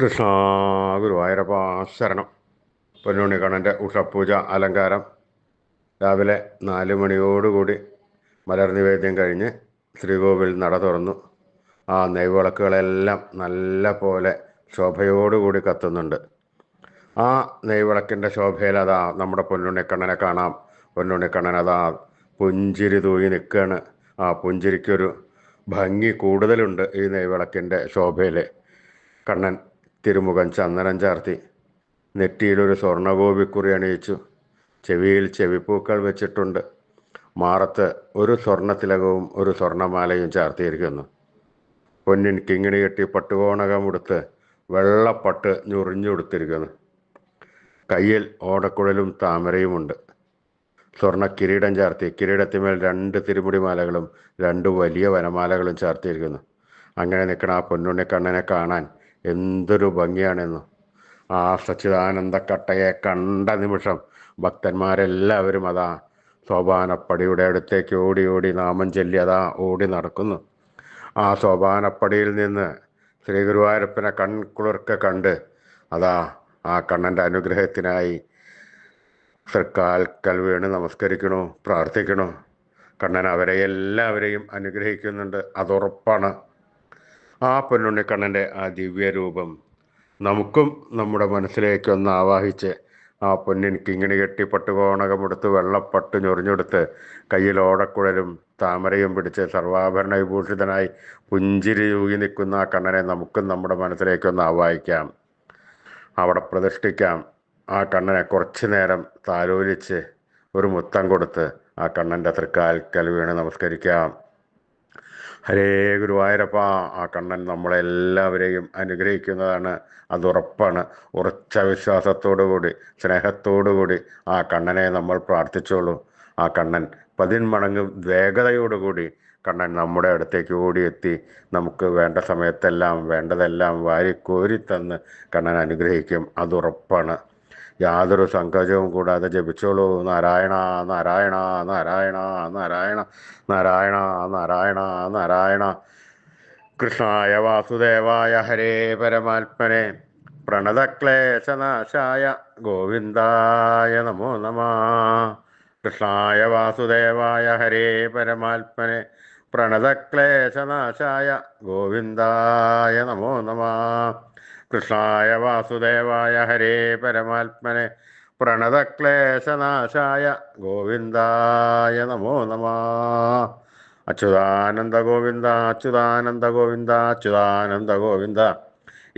കൃഷ്ണ ഗുരുവായൂരപ്പ ശരണം. പൊന്നുണ്ണിക്കണ്ണൻ്റെ ഉഷപ്പൂജ അലങ്കാരം രാവിലെ 4 മണിയോടുകൂടി മലർ നിവേദ്യം കഴിഞ്ഞ് ശ്രീകോവിൽ നട തുറന്നു. ആ നെയ്വിളക്കുകളെല്ലാം നല്ല പോലെ ശോഭയോടുകൂടി കത്തുന്നുണ്ട്. ആ നെയ്വിളക്കിൻ്റെ ശോഭയിൽ അതാ നമ്മുടെ പൊന്നുണ്ണിക്കണ്ണനെ കാണാം. പൊന്നുണ്ണിക്കണ്ണൻ അതാ പുഞ്ചിരി തൂങ്ങി നിൽക്കുകയാണ്. ആ പുഞ്ചിരിക്കൊരു ഭംഗി കൂടുതലുണ്ട് ഈ നെയ്വിളക്കിൻ്റെ ശോഭയിൽ. കണ്ണൻ തിരുമുഖം ചന്ദനം ചാർത്തി, നെറ്റിയിലൊരു സ്വർണ്ണഗോപിക്കുറി അണിയിച്ചു, ചെവിയിൽ ചെവിപ്പൂക്കൾ വെച്ചിട്ടുണ്ട്, മാറത്ത് ഒരു സ്വർണ്ണത്തിലകവും ഒരു സ്വർണ്ണമാലയും ചാർത്തിയിരിക്കുന്നു. പൊന്നിൻ കിങ്ങിണി കെട്ടി പട്ടുകോണകമുടുത്ത് വെള്ളപ്പട്ട് ഞൊറിഞ്ഞുടുത്തിരിക്കുന്നു. കയ്യിൽ ഓടക്കുഴലും താമരയുമുണ്ട്. സ്വർണ്ണ കിരീടം ചാർത്തി, കിരീടത്തിന്മേൽ 2 തിരുമുടിമാലകളും 2 വലിയ വനമാലകളും ചാർത്തിയിരിക്കുന്നു. അങ്ങനെ നിൽക്കണ ആ പൊന്നുണ്ണിക്കണ്ണനെ കാണാൻ എന്തൊരു ഭംഗിയാണെന്നു. ആ സച്ചിദാനന്ദ കട്ടയെ കണ്ട നിമിഷം ഭക്തന്മാരെല്ലാവരും അതാ സോപാനപ്പടിയുടെ അടുത്തേക്ക് ഓടി ഓടി നാമം ചൊല്ലി അതാ ഓടി നടക്കുന്നു. ആ സോപാനപ്പടിയിൽ നിന്ന് ശ്രീ ഗുരുവായൂരപ്പനെ കൺകുളിർക്കെ കണ്ട് അതാ ആ കണ്ണൻ്റെ അനുഗ്രഹത്തിനായി തൃക്കാൽക്കൽ വീണ് നമസ്കരിക്കണോ, പ്രാർത്ഥിക്കണോ. കണ്ണൻ അവരെ എല്ലാവരെയും അനുഗ്രഹിക്കുന്നുണ്ട്, അതുറപ്പാണ്. ആ പൊന്നുണ്ണിക്കണ്ണൻ്റെ ആ ദിവ്യരൂപം നമുക്കും നമ്മുടെ മനസ്സിലേക്കൊന്ന് ആവാഹിച്ച് ആ പൊന്നിൻ കിങ്ങിണി കെട്ടി പട്ടുകോണകമെടുത്ത് വെള്ളപ്പട്ട് ഞൊറിഞ്ഞെടുത്ത് കയ്യിൽ ഓടക്കുഴലും താമരയും പിടിച്ച് സർവാഭരണ വിഭൂഷിതനായി പുഞ്ചിരി തൂകി നിൽക്കുന്ന ആ കണ്ണനെ നമുക്കും നമ്മുടെ മനസ്സിലേക്കൊന്ന് ആവാഹിക്കാം, അവിടെ പ്രതിഷ്ഠിക്കാം. ആ കണ്ണനെ കുറച്ചു നേരം താലോലിച്ച് ഒരു മുത്തം കൊടുത്ത് ആ കണ്ണൻ്റെ തൃക്കാൽക്കൽ വീണ് നമസ്കരിക്കാം. ഹരേ ഗുരുവായൂരപ്പ. ആ കണ്ണൻ നമ്മളെല്ലാവരെയും അനുഗ്രഹിക്കുന്നതാണ്, അതുറപ്പാണ്. ഉറച്ച വിശ്വാസത്തോടുകൂടി സ്നേഹത്തോടുകൂടി ആ കണ്ണനെ നമ്മൾ പ്രാർത്ഥിച്ചോളൂ. ആ കണ്ണൻ 10 മടങ്ങ് വേഗതയോടുകൂടി കണ്ണൻ നമ്മുടെ അടുത്തേക്ക് ഓടിയെത്തി നമുക്ക് വേണ്ട സമയത്തെല്ലാം വേണ്ടതെല്ലാം വാരിക്കോരി തന്ന് കണ്ണൻ അനുഗ്രഹിക്കും, അതുറപ്പാണ്. യാതൊരു സങ്കോചവും കൂടാതെ ജപിച്ചോളൂ. നാരായണ നാരായണ നാരായണ നാരായണ നാരായണ നാരായണ നാരായണ. കൃഷ്ണായ വാസുദേവായ ഹരേ പരമാത്മനെ പ്രണതക്ലേശനാശായ ഗോവിന്ദായ നമോ നമഃ. കൃഷ്ണായ വാസുദേവായ ഹരേ പരമാത്മനെ പ്രണതക്ലേശനാശായ ഗോവിന്ദായ നമോ നമഃ. കൃഷ്ണായ വാസുദേവായ ഹരേ പരമാത്മനെ പ്രണതക്ലേശനാശായ ഗോവിന്ദായ നമോ നമഃ. അച്യുതാനന്ദ ഗോവിന്ദ അച്യുതാനന്ദ ഗോവിന്ദ അച്യുതാനന്ദ ഗോവിന്ദ.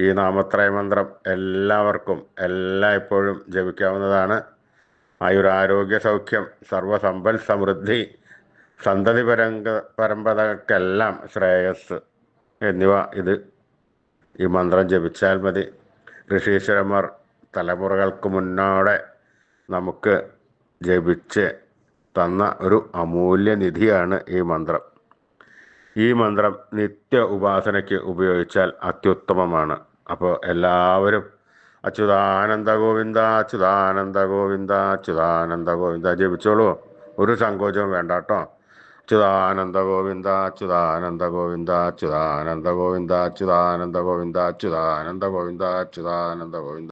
ഈ നാമത്രയ മന്ത്രം എല്ലാവർക്കും എല്ലായ്പ്പോഴും ജപിക്കാവുന്നതാണ്. ആയുരാരോഗ്യ സൗഖ്യം സർവസമ്പൽ സമൃദ്ധി സന്തതി പരമ്പരക്കെല്ലാം ശ്രേയസ് എന്നിവ ഈ മന്ത്രം ജപിച്ചാൽ മതി. ഋഷീശ്വരന്മാർ തലമുറകൾക്ക് മുന്നോടെ നമുക്ക് ജപിച്ച് തന്ന ഒരു അമൂല്യ നിധിയാണ് ഈ മന്ത്രം. ഈ മന്ത്രം നിത്യ ഉപാസനയ്ക്ക് ഉപയോഗിച്ചാൽ അത്യുത്തമമാണ്. അപ്പോൾ എല്ലാവരും അച്യുതാനന്ദ ഗോവിന്ദ അച്യുതാനന്ദ ഗോവിന്ദ അച്യുതാനന്ദ ഗോവിന്ദ ജപിച്ചോളൂ, ഒരു സങ്കോചവും വേണ്ട കേട്ടോ. അച്യുതാനന്ദ ഗോവിന്ദ അച്യുതാനന്ദ ഗോവിന്ദ അച്യുതാനന്ദ ഗോവിന്ദ അച്യുതാനന്ദ ഗോവിന്ദ അച്യുതാനന്ദ ഗോവിന്ദ അച്യുതാനന്ദ ഗോവിന്ദ.